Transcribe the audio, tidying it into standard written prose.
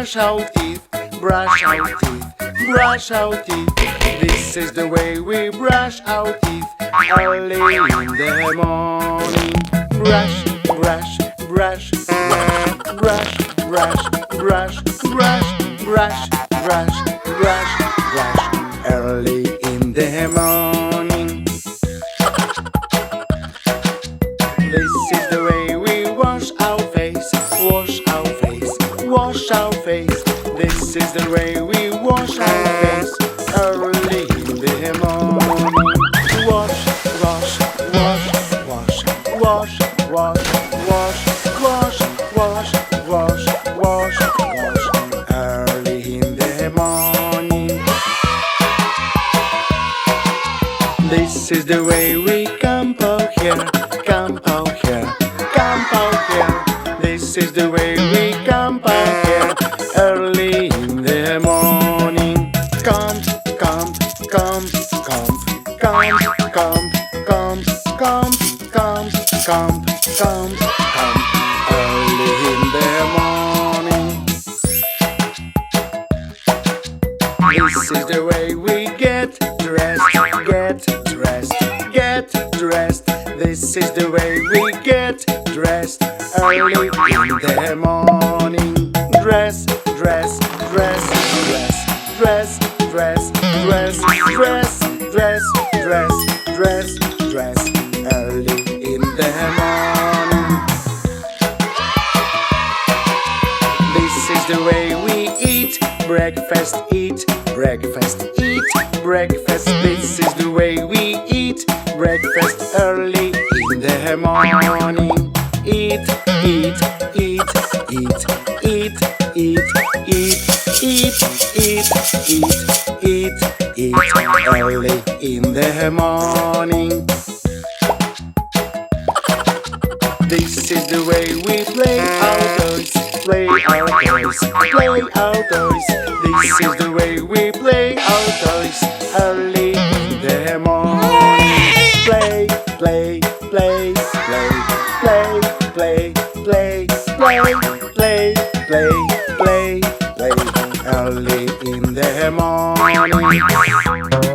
brush our teeth, brush our teeth, brush our teeth. This is the way we brush our teeth early in the morning. Brush, brush, brush, brush, brush, brush, brush, brush, brush, brush, brush, early in the morning. This is the way we wash our face, wash our face, wash our face. This is the way we wash our face early in the morning. Wash, wash, wash, wash, wash, wash, wash, wash, wash, wash, wash, wash, early in the morning. This is the way we comb our hair, comb our hair, comb our hair. This is the way we comb our hair early in the morning. Comb, comb, comb, comb, comb, comb, comb, comb, comb, comb, comb, comb, early in the morning. This is the way we get dressed, get dressed, get dressed. This is the way we get dressed early in the morning. Dress, dress, dress, dress, dress, dress, dress, dress, dress, dress, dress, dress, early in the morning. This is the way we eat breakfast, eat breakfast, eat breakfast. This is the way we eat breakfast early in the morning. Eat, eat, eat, eat, eat, eat, eat, eat, eat, eat, eat, eat, early in the morning. This is the way we play our toys, play our toys, play our toys. This is the way we play our toys early in the morning. Play, play, play, play, play, play, play, play, play, play, play, play, early in the morning.